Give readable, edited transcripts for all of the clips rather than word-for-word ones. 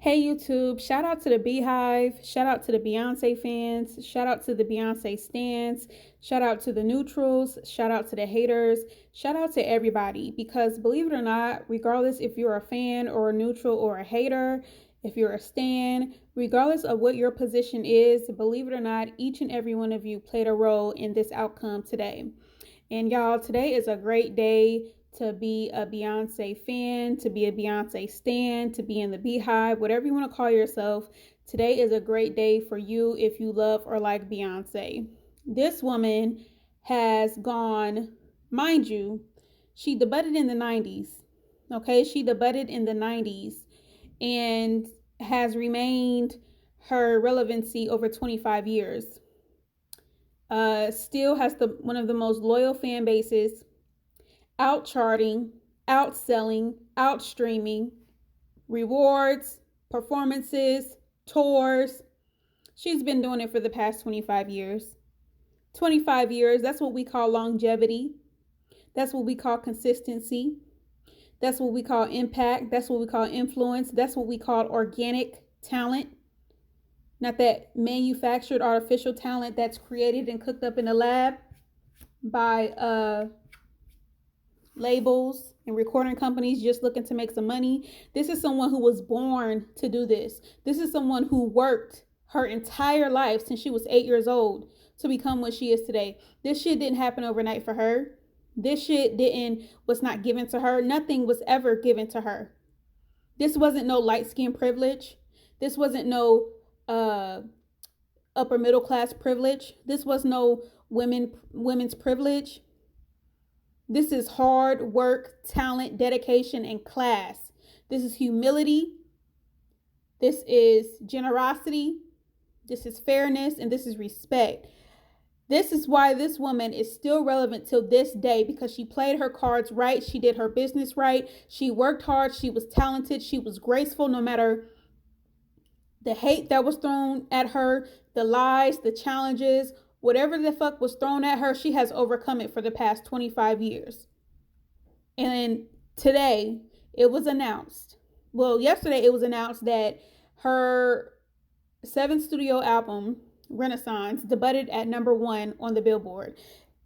Hey YouTube, shout out to the Beehive, shout out to the Beyonce fans, shout out to the Beyonce stans, shout out to the neutrals, shout out to the haters, shout out to everybody, because believe it or not, regardless if you're a fan or a neutral or a hater, if you're a stan, regardless of what your position is, believe it or not, each and every one of you played a role in this outcome today. And y'all, today is a great day to be a Beyonce fan, to be a Beyonce stan, to be in the Beehive, whatever you want to call yourself. Today is a great day for you if you love or like Beyonce. This woman has gone, mind you, she debuted in the 90s. Okay, she debuted in the 90s and has remained her relevancy over 25 years. Still has one of the most loyal fan bases, out charting, outselling, out streaming, rewards, performances, tours. She's been doing it for the past 25 years. 25 years, that's what we call longevity. That's what we call consistency. That's what we call impact. That's what we call influence. That's what we call organic talent. Not that manufactured artificial talent that's created and cooked up in a lab by labels and recording companies just looking to make some money. This is someone who was born to do this. This is someone who worked her entire life since she was 8 years old to become what she is today. This shit didn't happen overnight for her. This shit was not given to her. Nothing was ever given to her. This wasn't no light skin privilege. This wasn't no upper middle class privilege. This was no women's privilege. This is hard work, talent, dedication, and class. This is humility. This is generosity. This is fairness, and this is respect. This is why this woman is still relevant till this day, because she played her cards right. She did her business right. She worked hard. She was talented. She was graceful no matter the hate that was thrown at her, the lies, the challenges, whatever the fuck was thrown at her, she has overcome it for the past 25 years. And today it was announced, yesterday it was announced that her 7th studio album, Renaissance, debuted at #1 on the Billboard.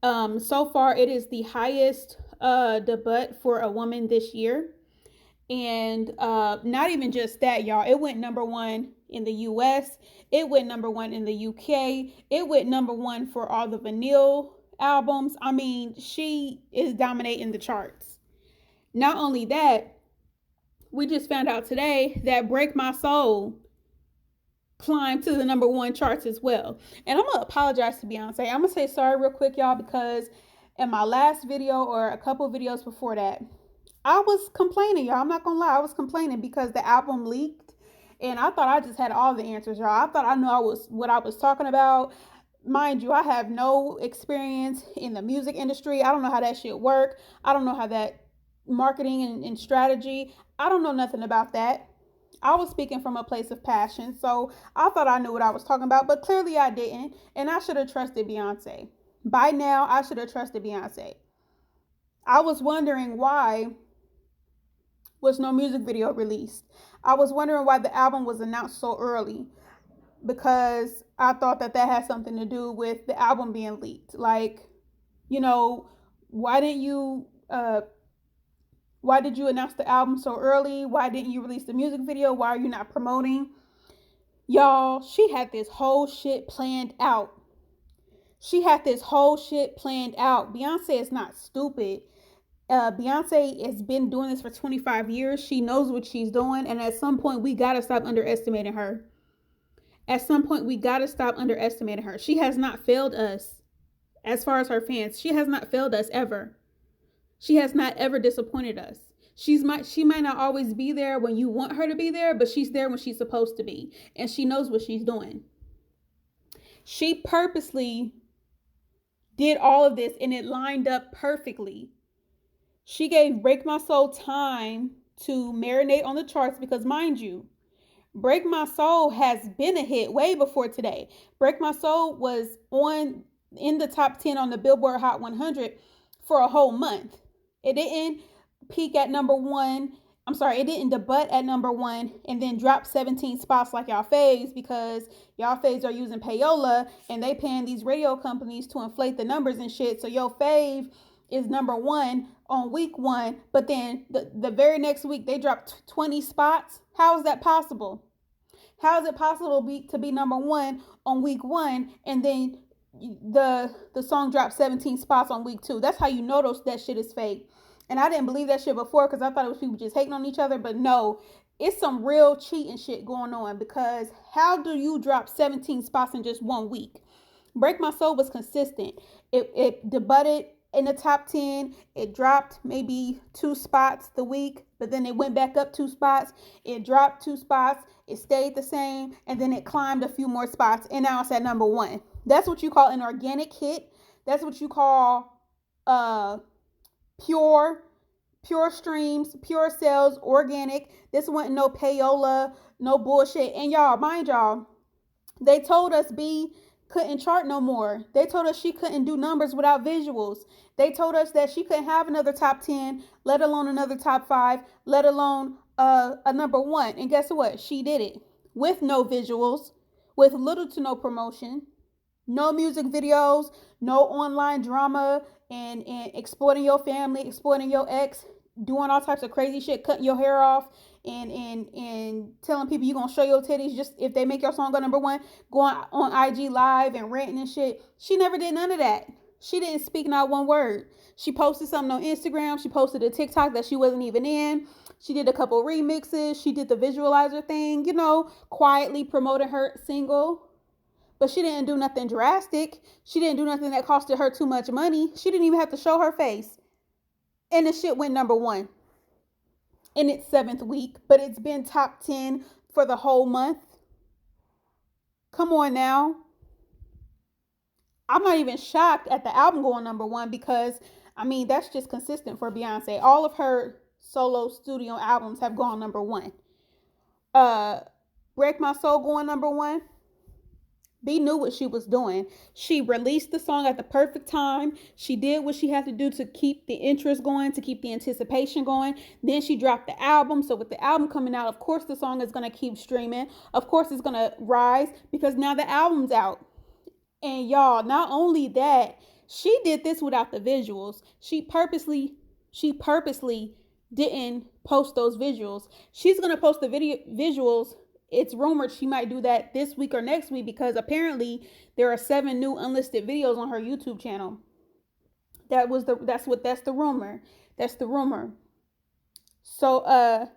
So far, it is the highest debut for a woman this year. And not even just that, y'all. It went #1 in the US. It went #1 in the UK. It went #1 for all the vinyl albums. I mean, she is dominating the charts. Not only that, we just found out today that Break My Soul climbed to the #1 charts as well. And I'm going to apologize to Beyonce. I'm going to say sorry real quick, y'all, because in my last video or a couple videos before that, I was complaining, y'all. I'm not going to lie. I was complaining because the album leaked. And I thought I just had all the answers, y'all. I thought I knew what I was talking about. Mind you, I have no experience in the music industry. I don't know how that shit work. I don't know how that marketing and strategy. I don't know nothing about that. I was speaking from a place of passion. So I thought I knew what I was talking about, but clearly I didn't. And I should have trusted Beyonce. By now, I should have trusted Beyonce. I was wondering why was no music video released. I was wondering why the album was announced so early, because I thought that had something to do with the album being leaked. Like, why did you announce the album so early? Why didn't you release the music video? Why are you not promoting? Y'all, she had this whole shit planned out. Beyonce is not stupid. Beyonce has been doing this for 25 years. She knows what she's doing. And at some point, we got to stop underestimating her. She has not failed us as far as her fans. She has not failed us ever. She has not ever disappointed us. She might not always be there when you want her to be there, but she's there when she's supposed to be. And she knows what she's doing. She purposely did all of this, and it lined up perfectly. She gave Break My Soul time to marinate on the charts because, mind you, Break My Soul has been a hit way before today. Break My Soul was in the top 10 on the Billboard Hot 100 for a whole month. It didn't peak at #1 I'm sorry, it didn't debut at number one and then drop 17 spots like y'all faves, because y'all faves are using payola and they paying these radio companies to inflate the numbers and shit. So your fave is number one on week one, but then the very next week they dropped 20 spots. How is that possible? How is it possible to be number one on week one and then the song dropped 17 spots on week two? That's how you know that shit is fake. And I didn't believe that shit before because I thought it was people just hating on each other. But no, it's some real cheating shit going on, because how do you drop 17 spots in just 1 week? Break My Soul was consistent. It debuted in the top 10. It dropped maybe 2 spots the week, but then it went back up 2 spots. It dropped 2 spots. It stayed the same, and then it climbed a few more spots, and now it's at number one. That's what you call an organic hit. That's what you call pure streams, pure sales, organic. This wasn't no payola, no bullshit. And y'all, mind y'all, they told us B couldn't chart no more. They told us she couldn't do numbers without visuals. They told us that she couldn't have another top 10, let alone another top 5, let alone a number one. And guess what? She did it with no visuals, with little to no promotion, no music videos, no online drama, and exploiting your family, exploiting your ex, doing all types of crazy shit, cutting your hair off, and telling people you're gonna show your titties just if they make your song go number one, going on IG live and ranting and shit. She never did none of that. She didn't speak not one word. She posted something on Instagram. She posted a TikTok that she wasn't even in. She did a couple remixes. She did the visualizer thing, quietly promoting her single. But she didn't do nothing drastic. She didn't do nothing that costed her too much money. She didn't even have to show her face. And the shit went number one in its 7th week. But it's been top 10 for the whole month. Come on now. I'm not even shocked at the album going number one, because, that's just consistent for Beyonce. All of her solo studio albums have gone number one. Break My Soul going number one. B knew what she was doing. She released the song at the perfect time. She did what she had to do to keep the interest going, to keep the anticipation going. Then she dropped the album. So with the album coming out, of course the song is going to keep streaming. Of course it's going to rise, because now the album's out. And y'all, not only that, she did this without the visuals. She purposely didn't post those visuals. She's going to post the visuals. It's rumored she might do that this week or next week, because apparently there are 7 new unlisted videos on her YouTube channel. That's the rumor. That's the rumor. So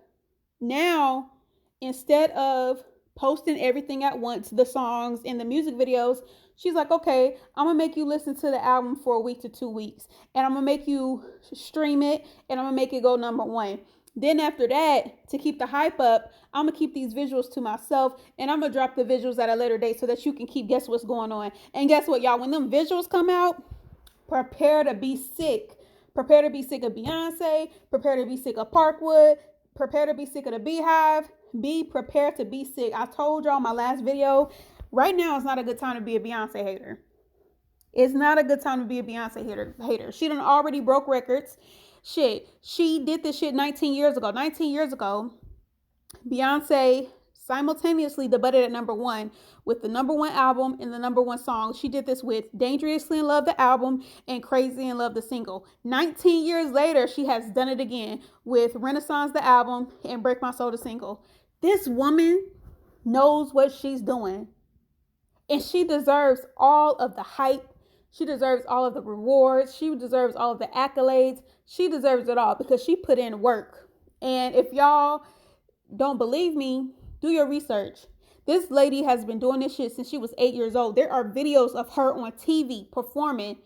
now, instead of posting everything at once, the songs and the music videos, she's like, okay, I'm going to make you listen to the album for a week to 2 weeks. And I'm going to make you stream it. And I'm going to make it go number one. Then after that, to keep the hype up, I'm going to keep these visuals to myself. And I'm going to drop the visuals at a later date so that you can guess what's going on. And guess what, y'all? When them visuals come out, prepare to be sick. Prepare to be sick of Beyonce. Prepare to be sick of Parkwood. Prepare to be sick of the Beehive. Be prepared to be sick. I told y'all in my last video, right now it's not a good time to be a Beyonce hater. It's not a good time to be a Beyonce hater. She done already broke records. Shit, she did this shit 19 years ago. 19 years ago, Beyonce simultaneously debuted at number one with the number one album and the number one song. She did this with Dangerously in Love, the album, and Crazy in Love, the single. 19 years later, she has done it again with Renaissance, the album, and Break My Soul, the single. This woman knows what she's doing. And she deserves all of the hype. She deserves all of the rewards. She deserves all of the accolades. She deserves it all because she put in work. And if y'all don't believe me, do your research. This lady has been doing this shit since she was 8 years old. There are videos of her on TV performing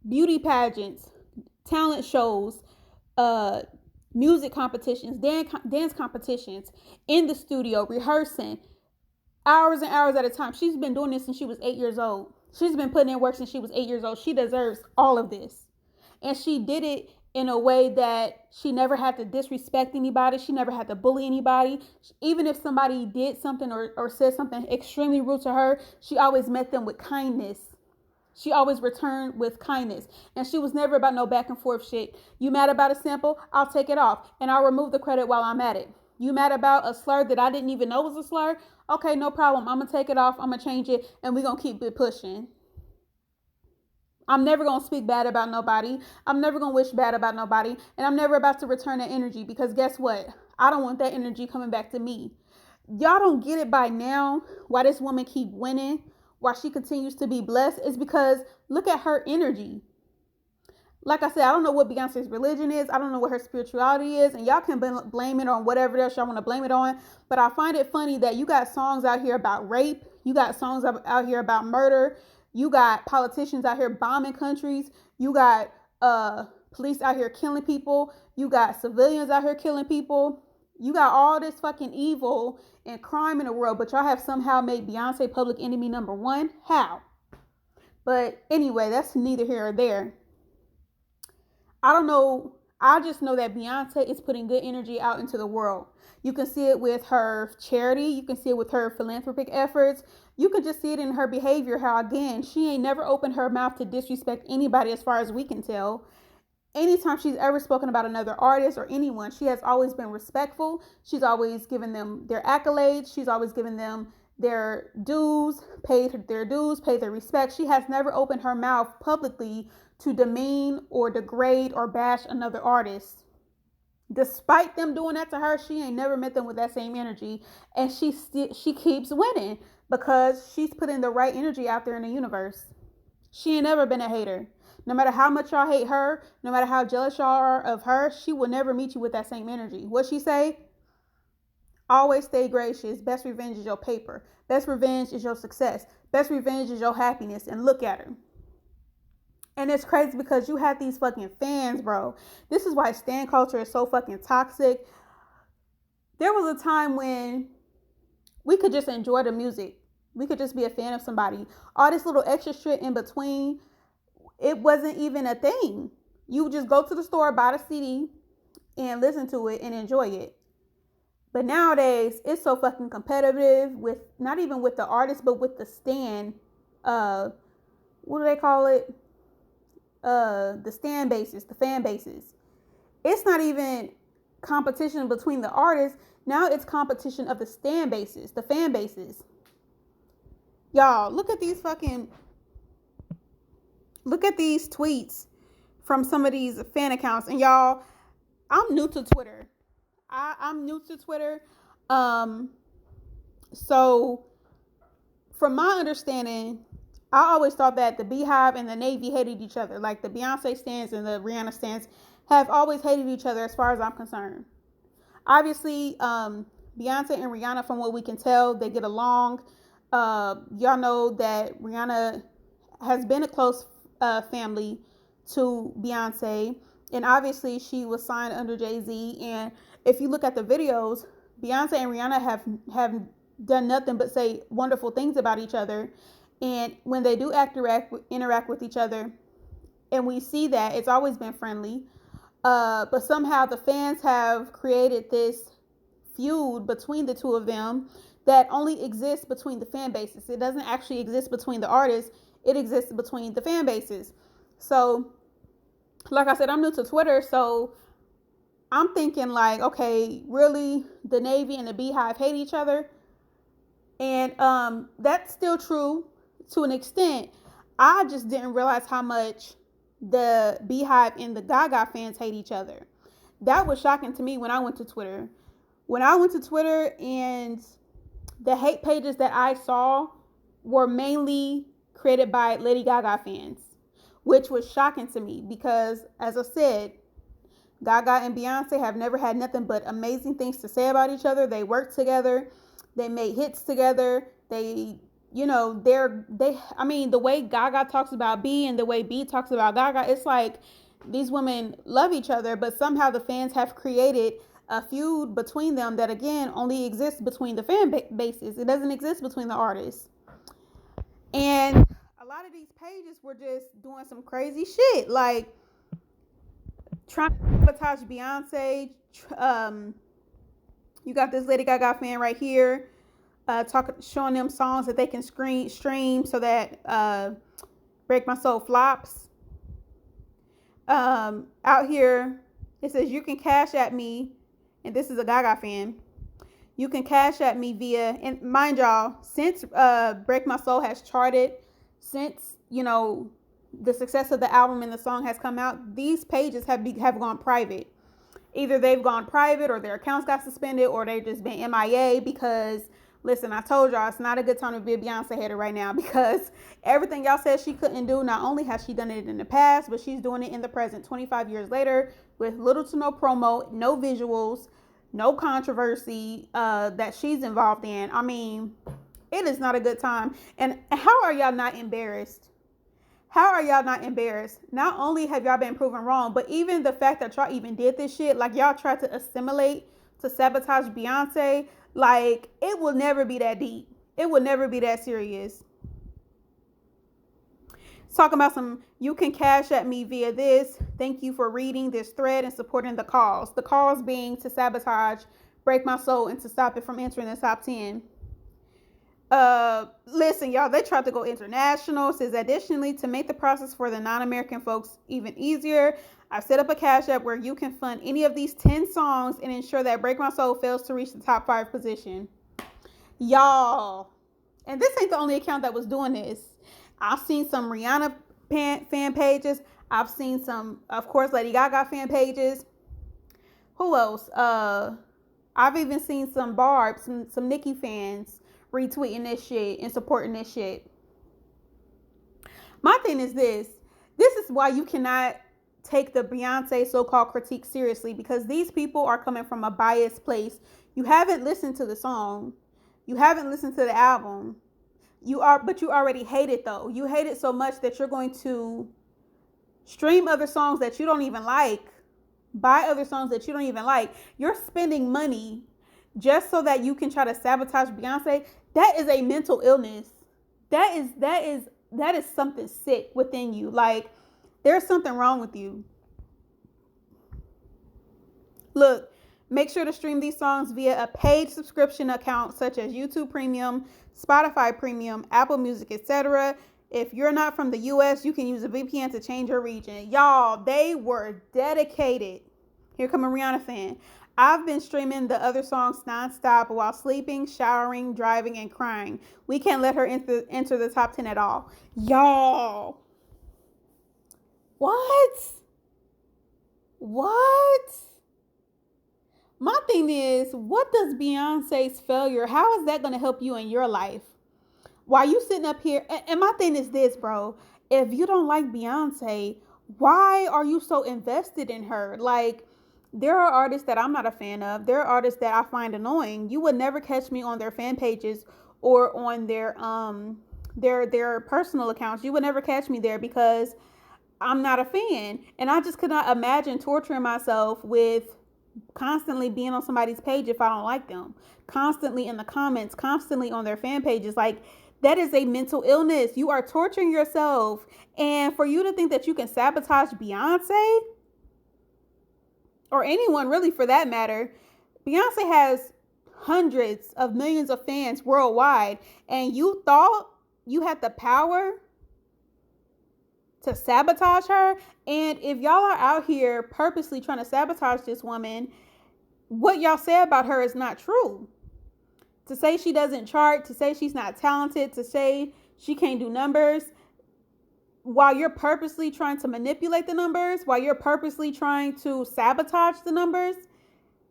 beauty pageants, talent shows, music competitions, dance competitions, in the studio, rehearsing, hours and hours at a time. She's been doing this since she was 8 years old. She's been putting in work since she was 8 years old. She deserves all of this. And she did it in a way that she never had to disrespect anybody. She never had to bully anybody. Even if somebody did something or said something extremely rude to her, she always met them with kindness. She always returned with kindness. And she was never about no back and forth shit. You mad about a sample? I'll take it off. And I'll remove the credit while I'm at it. You mad about a slur that I didn't even know was a slur? Okay, no problem. I'm going to take it off. I'm going to change it. And we're going to keep it pushing. I'm never going to speak bad about nobody. I'm never going to wish bad about nobody. And I'm never about to return that energy, because guess what? I don't want that energy coming back to me. Y'all don't get it by now why this woman keep winning, why she continues to be blessed. Is because look at her energy. Like I said, I don't know what Beyonce's religion is. I don't know what her spirituality is. And y'all can blame it on whatever else y'all want to blame it on. But I find it funny that you got songs out here about rape. You got songs out here about murder. You got politicians out here bombing countries. You got police out here killing people. You got civilians out here killing people. You got all this fucking evil and crime in the world, but y'all have somehow made Beyonce public enemy number one. How? But anyway, that's neither here or there. I don't know. I just know that Beyonce is putting good energy out into the world. You can see it with her charity. You can see it with her philanthropic efforts. You can just see it in her behavior, how, again, she ain't never opened her mouth to disrespect anybody as far as we can tell. Anytime she's ever spoken about another artist or anyone, she has always been respectful. She's always given them their accolades. She's always given them their dues, paid their respect. She has never opened her mouth publicly to demean or degrade or bash another artist. Despite them doing that to her, she ain't never met them with that same energy. And she keeps winning because she's putting the right energy out there in the universe. She ain't never been a hater. No matter how much y'all hate her, no matter how jealous y'all are of her, she will never meet you with that same energy. What she say? Always stay gracious. Best revenge is your paper. Best revenge is your success. Best revenge is your happiness. And look at her. And it's crazy because you have these fucking fans, bro. This is why stan culture is so fucking toxic. There was a time when we could just enjoy the music. We could just be a fan of somebody. All this little extra shit in between, it wasn't even a thing. You would just go to the store, buy the CD, and listen to it and enjoy it. But nowadays, it's so fucking competitive with, not even with the artist, but with the stan. What do they call it? The stan bases, the fan bases. It's not even competition between the artists. Now it's competition of the stan bases, the fan bases. Y'all, look at these tweets from some of these fan accounts. And y'all, I'm new to Twitter. I'm new to Twitter. So from my understanding, I always thought that the Beehive and the Navy hated each other. Like the Beyonce stans and the Rihanna stans have always hated each other as far as I'm concerned. Obviously, Beyonce and Rihanna, from what we can tell, they get along. Y'all know that Rihanna has been a close family to Beyonce. And obviously, she was signed under Jay-Z. And if you look at the videos, Beyonce and Rihanna have done nothing but say wonderful things about each other. And when they do interact with each other, and we see that it's always been friendly, but somehow the fans have created this feud between the two of them that only exists between the fan bases. It doesn't actually exist between the artists. It exists between the fan bases. So, like I said, I'm new to Twitter, so I'm thinking like, okay, really, the Navy and the Beehive hate each other? And that's still true to an extent. I just didn't realize how much the Beehive and the Gaga fans hate each other. That was shocking to me when I went to Twitter. When I went to Twitter, and the hate pages that I saw were mainly created by Lady Gaga fans, which was shocking to me because, as I said, Gaga and Beyonce have never had nothing but amazing things to say about each other. They worked together. They made hits together. The way Gaga talks about B and the way B talks about Gaga, it's like these women love each other, but somehow the fans have created a feud between them that, again, only exists between the fan bases. It doesn't exist between the artists. And a lot of these pages were just doing some crazy shit, like trying to sabotage Beyonce. You got this Lady Gaga fan right here, showing them songs that they can stream so that Break My Soul flops. Out here, it says you can cash at me, and this is a Gaga fan. You can cash at me via, and mind y'all, since Break My Soul has charted, since, you know, the success of the album and the song has come out, these pages have gone private. Either they've gone private, or their accounts got suspended, or they've just been MIA because, listen, I told y'all it's not a good time to be a Beyonce hater right now, because everything y'all said she couldn't do, not only has she done it in the past, but she's doing it in the present, 25 years later, with little to no promo, no visuals, no controversy that she's involved in. I mean, it is not a good time. And how are y'all not embarrassed? How are y'all not embarrassed? Not only have y'all been proven wrong, but even the fact that y'all even did this shit, like y'all tried to assimilate, to sabotage Beyonce, like it will never be that deep. It will never be that serious. Talking about some, you can cash at me via this. Thank you for reading this thread and supporting the cause. The cause being to sabotage Break My Soul and to stop it from entering the top 10. Listen, y'all, they tried to go international. It says, additionally, to make the process for the non-American folks even easier, I've set up a cash app where you can fund any of these 10 songs and ensure that Break My Soul fails to reach the top 5 position. Y'all, and this ain't the only account that was doing this. I've seen some Rihanna fan pages. I've seen some, of course, Lady Gaga fan pages. Who else? I've even seen some Barb, some Nicki fans retweeting this shit and supporting this shit. My thing is this is why you cannot take the Beyonce so-called critique seriously, because these people are coming from a biased place. You haven't listened to the song. You haven't listened to the album. But you already hate it though. You hate it so much that you're going to stream other songs that you don't even like, buy other songs that you don't even like. You're spending money just so that you can try to sabotage Beyonce. That is a mental illness. That is something sick within you. Like, there's something wrong with you. Look, make sure to stream these songs via a paid subscription account such as YouTube Premium, Spotify Premium, Apple Music, etc. If you're not from the US, you can use a VPN to change your region. Y'all, they were dedicated. Here come a Rihanna fan. I've been streaming the other songs nonstop while sleeping, showering, driving, and crying. We can't let her enter the top 10 at all. Y'all. What? My thing is, what does Beyonce's failure, how is that going to help you in your life? While you sitting up here, and my thing is this, bro. If you don't like Beyonce, why are you so invested in her? Like, there are artists that I'm not a fan of. There are artists that I find annoying. You would never catch me on their fan pages or on their personal accounts. You would never catch me there because I'm not a fan. And I just could not imagine torturing myself with constantly being on somebody's page if I don't like them. Constantly in the comments, constantly on their fan pages. Like, that is a mental illness. You are torturing yourself. And for you to think that you can sabotage Beyonce, or anyone really for that matter, Beyonce has hundreds of millions of fans worldwide, and you thought you had the power to sabotage her? And if y'all are out here purposely trying to sabotage this woman, what y'all say about her is not true. To say she doesn't chart, to say she's not talented, to say she can't do numbers, while you're purposely trying to manipulate the numbers, while you're purposely trying to sabotage the numbers,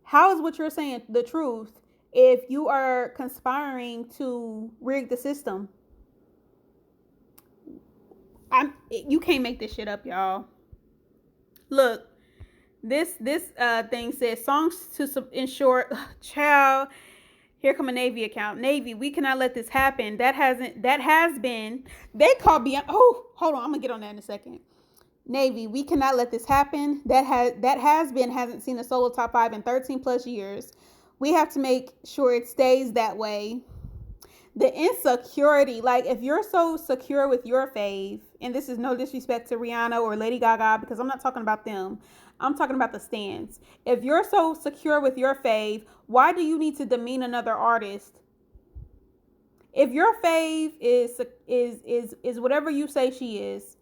how is what you're saying the truth if you are conspiring to rig the system? You can't make this shit up, y'all. Look, this thing says songs to ensure, child. Here come a Navy account. Navy, we cannot let this happen. That has been. They call Beyonce. Oh, hold on. I'm gonna get on that in a second. Navy, we cannot let this happen. Hasn't seen a solo top 5 in 13 plus years. We have to make sure it stays that way. The insecurity, like if you're so secure with your fave, and this is no disrespect to Rihanna or Lady Gaga, because I'm not talking about them. I'm talking about the stans. If you're so secure with your fave, why do you need to demean another artist? If your fave is whatever you say she is,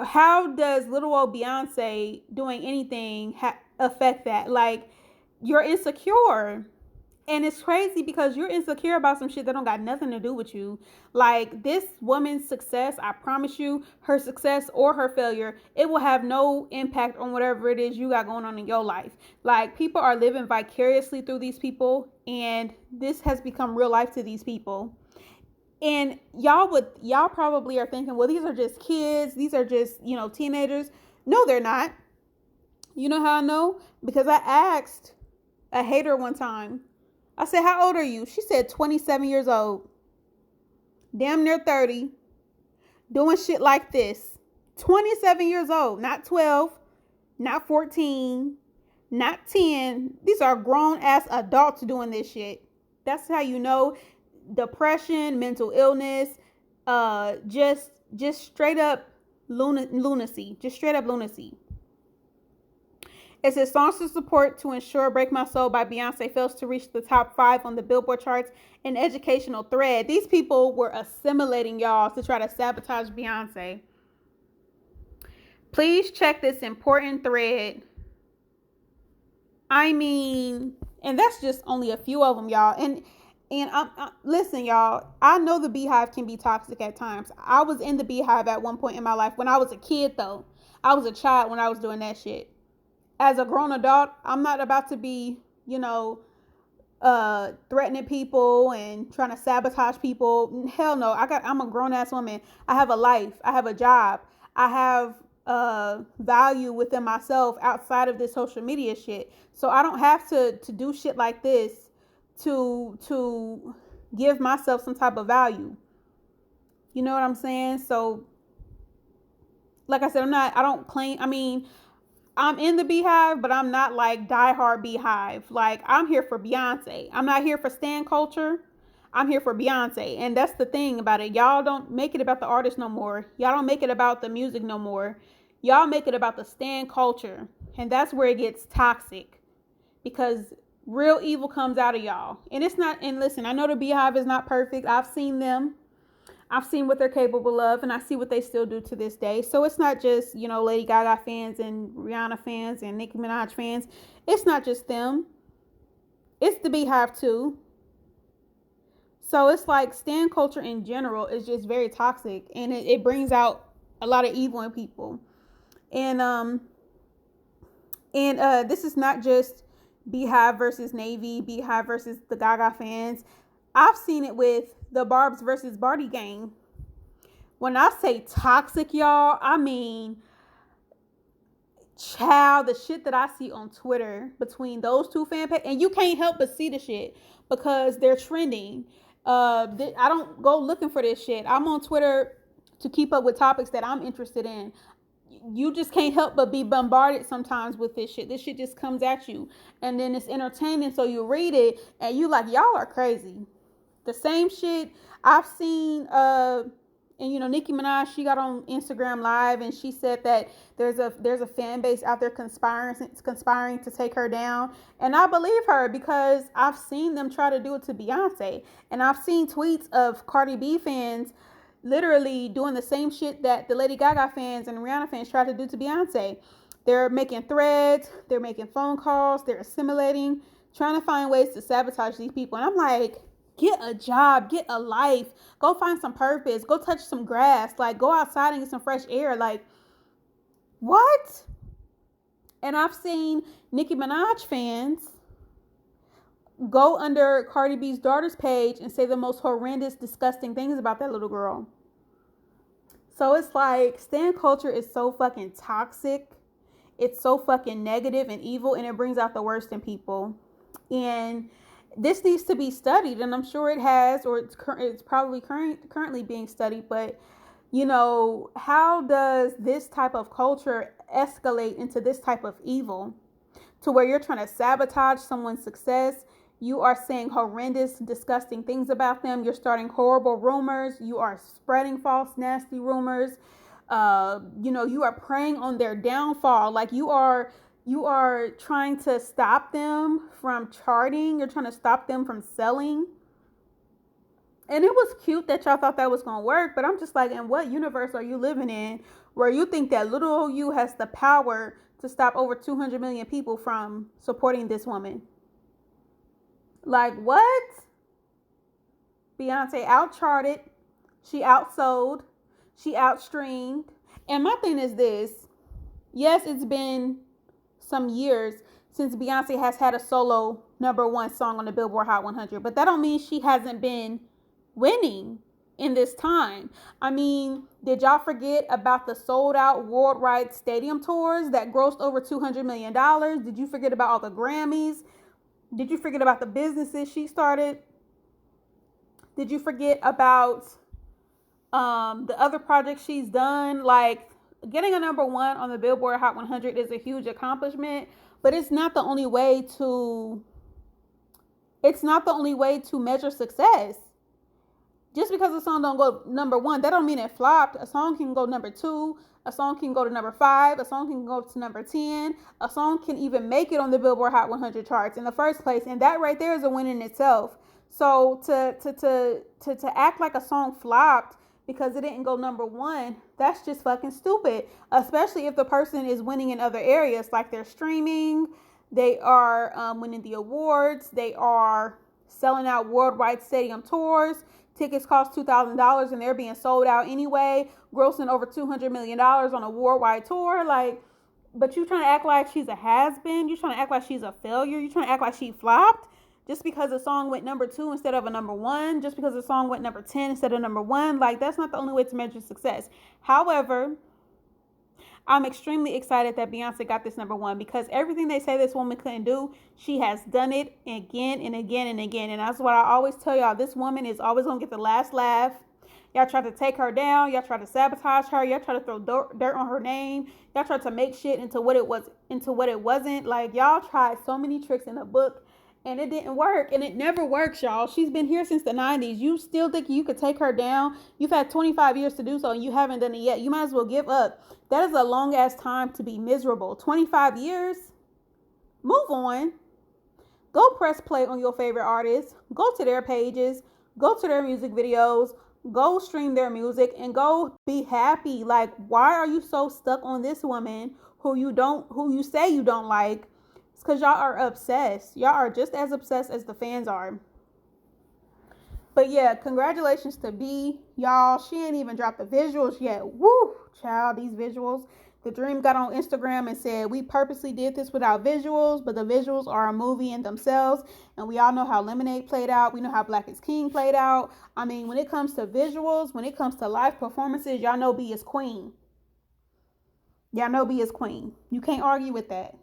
how does little old Beyonce doing anything affect that? Like, you're insecure. And it's crazy because you're insecure about some shit that don't got nothing to do with you. Like, this woman's success, I promise you, her success or her failure, it will have no impact on whatever it is you got going on in your life. Like, people are living vicariously through these people, and this has become real life to these people. And y'all probably are thinking, well, these are just kids, these are just, teenagers. No, they're not. You know how I know? Because I asked a hater one time. I said, how old are you? She said 27 years old. Damn near 30. Doing shit like this. 27 years old. Not 12. Not 14. Not 10. These are grown ass adults doing this shit. That's how you know depression, mental illness, just straight up lunacy. Just straight up lunacy. It says songs to support to ensure Break My Soul by Beyonce fails to reach the top 5 on the Billboard charts. An educational thread. These people were assimilating y'all to try to sabotage Beyonce. Please check this important thread. I mean, and that's just only a few of them, y'all. And listen, y'all, I know the Beehive can be toxic at times. I was in the Beehive at one point in my life when I was a kid, though. I was a child when I was doing that shit. As a grown adult, I'm not about to be, threatening people and trying to sabotage people. Hell no. I'm a grown ass woman. I have a life. I have a job. I have value within myself outside of this social media shit. So I don't have to do shit like this to give myself some type of value. You know what I'm saying? So, like I said, I'm in the Beehive, but I'm not like diehard Beehive. Like, I'm here for Beyonce. I'm not here for stan culture. I'm here for Beyonce. And that's the thing about it. Y'all don't make it about the artist no more. Y'all don't make it about the music no more. Y'all make it about the stan culture. And that's where it gets toxic. Because real evil comes out of y'all. And listen, I know the Beehive is not perfect. I've seen them. I've seen what they're capable of, and I see what they still do to this day. So it's not just, Lady Gaga fans and Rihanna fans and Nicki Minaj fans. It's not just them. It's the Beehive too. So it's like stan culture in general is just very toxic, and it brings out a lot of evil in people. And this is not just Beehive versus Navy, Beehive versus the Gaga fans. I've seen it with the Barb's versus Barty gang. When I say toxic, y'all, I mean, child, the shit that I see on Twitter between those two fan pages, and you can't help but see the shit because they're trending. I don't go looking for this shit. I'm on Twitter to keep up with topics that I'm interested in. You just can't help but be bombarded sometimes with this shit. This shit just comes at you, and then it's entertaining, so you read it and you like, y'all are crazy. The same shit I've seen, and Nicki Minaj, she got on Instagram Live and she said that there's a fan base out there conspiring to take her down, and I believe her because I've seen them try to do it to Beyonce, and I've seen tweets of Cardi B fans literally doing the same shit that the Lady Gaga fans and Rihanna fans tried to do to Beyonce. They're making threads, they're making phone calls, they're assimilating, trying to find ways to sabotage these people, and I'm like, get a job, get a life, go find some purpose, go touch some grass, like go outside and get some fresh air. Like, what? And I've seen Nicki Minaj fans go under Cardi B's daughter's page and say the most horrendous, disgusting things about that little girl. So it's like, stan culture is so fucking toxic. It's so fucking negative and evil, and it brings out the worst in people. And this needs to be studied, and I'm sure it has, or it's probably currently being studied. But, how does this type of culture escalate into this type of evil to where you're trying to sabotage someone's success? You are saying horrendous, disgusting things about them. You're starting horrible rumors. You are spreading false, nasty rumors. You are preying on their downfall. Like, you are trying to stop them from charting. You're trying to stop them from selling. And it was cute that y'all thought that was going to work, but I'm just like, in what universe are you living in where you think that little old you has the power to stop over 200 million people from supporting this woman? Like, what? Beyonce outcharted, she outsold, she outstreamed. And my thing is this: yes, it's been some years since Beyonce has had a solo #1 song on the Billboard Hot 100, but that don't mean she hasn't been winning in this time. I mean, did y'all forget about the sold out worldwide stadium tours that grossed over $200 million? Did you forget about all the Grammys? Did you forget about the businesses she started? Did you forget about the other projects she's done? Like, getting a #1 on the Billboard Hot 100 is a huge accomplishment, but it's not the only way to measure success. Just because a song don't go #1, that don't mean it flopped. A song can go #2, a song can go to #5, a song can go to #10, a song can even make it on the Billboard Hot 100 charts in the first place, and that right there is a win in itself. So to act like a song flopped because it didn't go #1, that's just fucking stupid. Especially if the person is winning in other areas, like they're streaming, they are winning the awards, they are selling out worldwide stadium tours. Tickets cost $2,000 and they're being sold out anyway, grossing over $200 million on a worldwide tour. Like, but you trying to act like she's a has-been? You trying to act like she's a failure? You trying to act like she flopped? Just because a song went #2 instead of a #1? Just because a song went #10 instead of #1? Like, that's not the only way to measure success. However, I'm extremely excited that Beyonce got this #1 because everything they say this woman couldn't do, she has done it again and again and again. And that's what I always tell y'all. This woman is always going to get the last laugh. Y'all try to take her down. Y'all try to sabotage her. Y'all try to throw dirt on her name. Y'all try to make shit into what it wasn't. Like, y'all tried so many tricks in the book and it didn't work, and it never works, y'all. She's been here since the 90s. You still think you could take her down? You've had 25 years to do so, and you haven't done it yet. You might as well give up. That is a long-ass time to be miserable. 25 years? Move on. Go press play on your favorite artists. Go to their pages. Go to their music videos. Go stream their music, and go be happy. Like, why are you so stuck on this woman who you say you don't like? Because y'all are obsessed. Y'all are just as obsessed as the fans are. But yeah, congratulations to B. Y'all, she ain't even dropped the visuals yet. Woo, child, these visuals. The Dream got on Instagram and said, we purposely did this without visuals, but the visuals are a movie in themselves. And we all know how Lemonade played out. We know how Black is King played out. I mean, when it comes to visuals, when it comes to live performances, y'all know B is queen. Y'all know B is queen. You can't argue with that.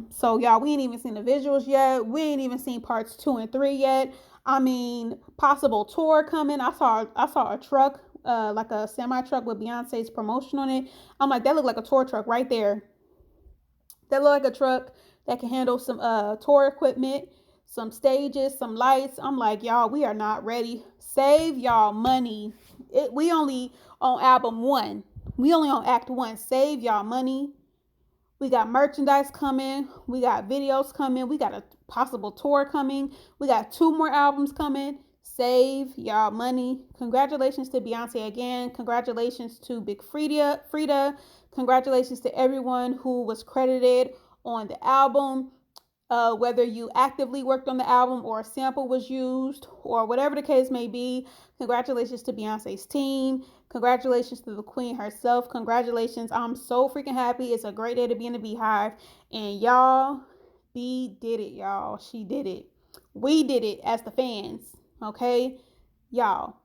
So y'all, we ain't even seen the visuals yet. We ain't even seen parts 2 and 3 yet. I mean, possible tour coming. I saw a truck, like a semi truck with Beyonce's promotion on it. I'm like, that looked like a tour truck right there. That looked like a truck that can handle some tour equipment, some stages, some lights. I'm like, y'all, we are not ready. Save y'all money. We only on album 1. We only on act 1. Save y'all money. We got merchandise coming. We got videos coming. We got a possible tour coming. We got 2 more albums coming. Save y'all money. Congratulations to Beyonce again. Congratulations to Big Frida. Congratulations to everyone who was credited on the album. Whether you actively worked on the album or a sample was used or whatever the case may be, congratulations to Beyonce's team. Congratulations to the queen herself. Congratulations. I'm so freaking happy. It's a great day to be in the Beehive. And y'all, B did it, y'all. She did it. We did it as the fans. Okay? Y'all,